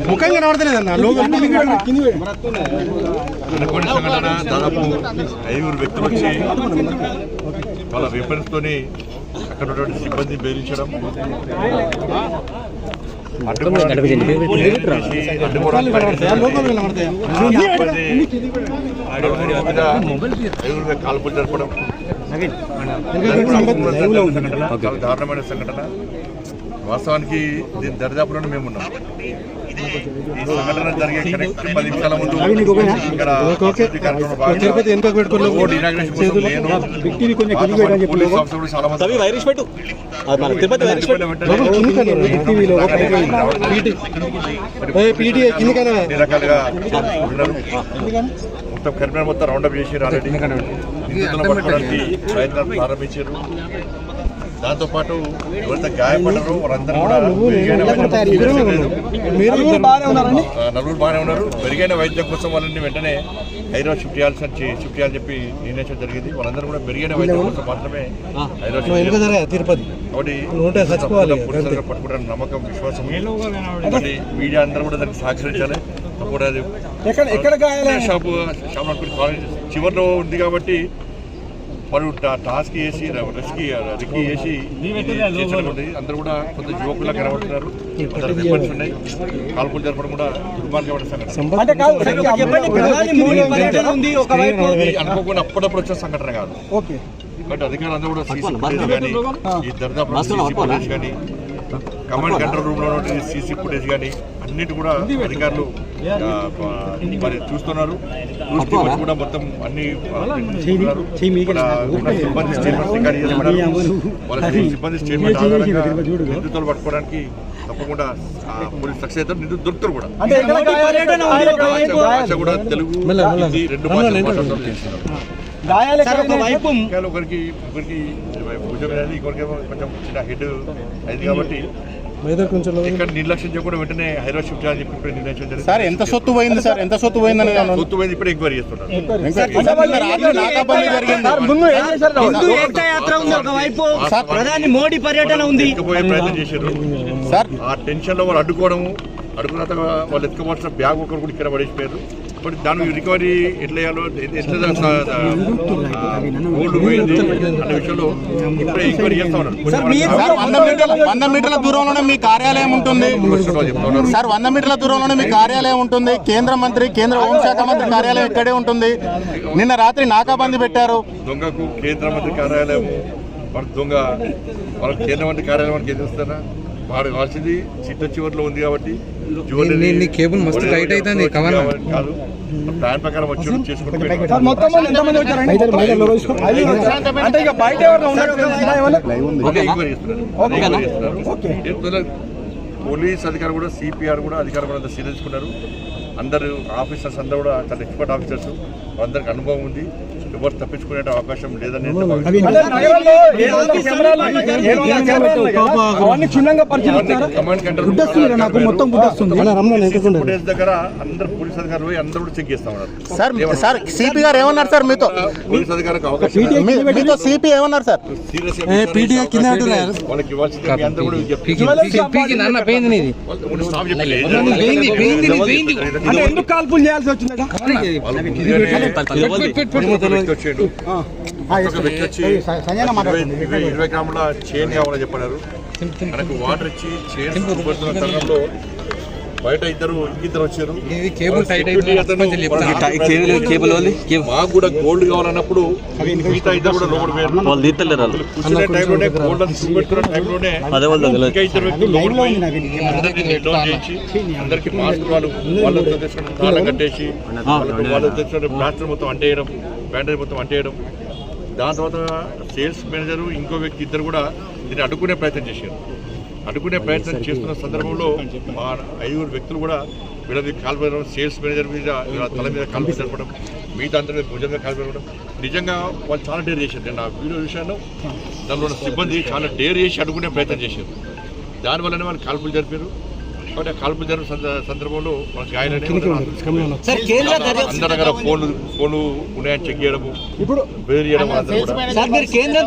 ముఖంగా నడతలేదన్న దాదాపు 5 వ్యక్తులు వచ్చి వాళ్ళ వెపన్స్ అక్కడ ఉన్నటువంటి సిబ్బంది బెదిరించడం, కాల్పులు జరపడం దారుణమైన సంఘటన. వాస్తవానికి దీని దరిదాపులోనే మేమున్నాం. ఈ సంఘటన జరిగే 10 నిమిషాల ముందు ఇక్కడ చాలా మంది రకాలుగా ఉన్నారు. మొత్తం కరీంనగర్ మొత్తం రౌండప్ చేసి ఆల్రెడీ పట్టుకోవడానికి ప్రయత్నాలు ప్రారంభించారు. దాంతోపాటు ఎవరైతే గాయపడ్డారో వారందరూ కూడా నలుగురు బాగానే ఉన్నారు. మెరుగైన వైద్యం కోసం వాళ్ళని వెంటనే హైదరాబాద్ షిఫ్ట్ చేయాలని చెప్పి నిర్ణయించడం జరిగింది. వాళ్ళందరూ కూడా మెరుగైన వైద్యం కోసం మాత్రమే హైదరాబాద్ తిరుపతి కాబట్టి పట్టుకుంటారని నమ్మకం, విశ్వాసం. మీడియా అందరూ కూడా దానికి సహకరించాలి. తప్పకుండా షాప్ కాలేజ్ చివరిలో ఉంది కాబట్టి వాళ్ళు టాస్క్ చేసి రిక్కి చేసి అందరూ కూడా కొంత యువకులా కనబడుతున్నారు. ఉన్నాయి కాల్పులు జరపడం కూడా దుర్మార్గమైన అనుకోకుండా అప్పుడప్పుడు వచ్చే సంఘటన కాదు. బట్ అధికారులందరూ కూడా సీసీ ఫుటేజ్ కానీ ఈ దర్దాపు ఫుటేజ్ కానీ కమాండ్ కంట్రోల్ రూమ్ లో సీసీ ఫుటేజ్ కానీ అన్నిటి కూడా అధికారులు మరి చూస్తున్నారు. చూసి కూడా మొత్తం అన్ని సిబ్బంది స్టేట్మెంట్ రికార్డ్ చేసుకున్నారు. వాళ్ళ సిబ్బంది స్టేట్మెంట్ ఆధారంగా నిందితులు పట్టుకోవడానికి తప్పకుండా పోలీసు సక్సెస్ అవుతారు. నిందితులు దొరుకుతారు కూడా. భాష కూడా తెలుగు, హిందీ 2 భాషలు ఒకరికి భుజం అనేది, ఇంకొకరికేమో కొంచెం చిన్న హెడ్ అయింది కాబట్టి ఇక్కడ నిర్లక్ష్యం చేయకుండా వెంటనే హైదరాబాద్ షిఫ్ట్ చేయాలని చెప్పి నిర్ణయించడం జరిగింది. సార్ ఎంత సొత్తు పోయింది సార్? ఎంత సొత్తు పోయిందని సొత్తు పోయింది ఇప్పుడు ఎంక్వైరీ చేస్తున్నారు. ప్రధాని మోడీ పర్యటన ఉంది, పోయే ప్రయత్నం చేశారు సార్. ఆ టెన్షన్ లో వాళ్ళు అడ్డుకున్న వాళ్ళు ఎత్తుకోవాల్సిన బ్యాగ్ ఒకరు కూడా ఇక్కడ పడేసిపోయారు. బట్ దాని రికవరీ ఎట్లా చేయాలో, గోల్డ్ పోయింది అనే విషయంలో ఇప్పుడే ఎంక్వైరీ చేస్తా ఉన్నారు. 100 మీటర్ల దూరంలోనే మీ కార్యాలయం ఉంటుంది సార్. 100 మీటర్ల దూరంలోనే మీ కార్యాలయం ఉంటుంది. కేంద్ర హోంశాఖ మంత్రి కార్యాలయం ఇక్కడే ఉంటుంది. నిన్న రాత్రి నాకాబందీ పెట్టారు. దొంగకు కేంద్ర మంత్రి కార్యాలయం దొంగ వాళ్ళకి కేంద్ర మంత్రి కార్యాలయం మనకి ఎదురుస్తారా? వాడు కావాల్సింది చిట్ట చివరిలో ఉంది కాబట్టి కేబుల్ మస్తు టైట్ అవుతుంది కాదు. ప్లాన్ ప్రకారం వచ్చి చేసుకుంటారు. పోలీస్ అధికారులు కూడా, సిపిఆర్ కూడా అధికారులు కూడా అంతా సీరియస్కున్నారు. అందరు ఆఫీసర్స్ అందరూ కూడా చాలా ఎక్స్పర్ట్ ఆఫీసర్స్, అందరికి అనుభవం ఉంది. ఎవరు తప్పించుకునే అవకాశం లేదని కమాండ్ కంట్రోల్ దగ్గర అందరు పోలీస్ అధికారులు అందరూ కూడా చెక్ చేస్తా ఉన్నారు. సార్ సిపి గారు ఏమన్నారు సార్ మీతో? పోలీస్ అధికారులకు అవకాశం సిపి ఏమన్నారు సార్? సీరియస్ వాళ్ళకి ఇవ్వాల్సింది అందరూ కూడా ఎందుకు కాల్పులు చేయాల్సి వచ్చింది? 20 గ్రాముల చైన్ కావాలని చెప్పారు. మనకు వాటర్ ఇచ్చి చైన్ పడుతున్న తరుణంలో బయట ఇద్దరు వచ్చారు. మాకు కూడా గోల్డ్ కావాలన్నప్పుడు మిగతా ఇద్దరు కూడా లోపల పోయారు. కూర్చునే టైంలోనే గోల్డ్ అని చూపెట్టుకున్న టైంలోనే ఇంకా ఇద్దరు వ్యక్తులు లోపల పోయి అందరికీ డౌన్ చేసి అందరికి మాస్క్ వాళ్ళతో తెచ్చుకున్న తాళం కట్టేసి వాళ్ళతో తెచ్చుకున్న ప్లాస్టర్ మొత్తం అంటేయడం, బ్యాండేజ్ మొత్తం అంటేయడం. దాని తర్వాత సేల్స్ మేనేజరు ఇంకో వ్యక్తి ఇద్దరు కూడా దీన్ని అడ్డుకునే ప్రయత్నం చేశారు. అడ్డుకునే ప్రయత్నం చేస్తున్న సందర్భంలో మా 5 వ్యక్తులు కూడా వీళ్ళది కాల్పడం, సేల్స్ మేనేజర్ మీద తల మీద కాల్పు జరపడం, మిగతా అందరి మీద భుజంగా కాల్పడం. నిజంగా వాళ్ళు చాలా డేర్ చేశారు. నేను ఆ వీడియో విషయాన్ని దానిలో ఉన్న సిబ్బంది చాలా డేర్ చేసి అడ్డుకునే ప్రయత్నం చేశారు. దానివల్లనే వాళ్ళు కాల్పులు జరిపారు. కాబట్టి ఆ కాల్పులు జరిపిన సందర్భంలో వాళ్ళ గాయాలు అందరి దగ్గర ఫోన్లు ఉన్నాయని చెక్ చేయడము, బెదిరి చేయడం. కేంద్రం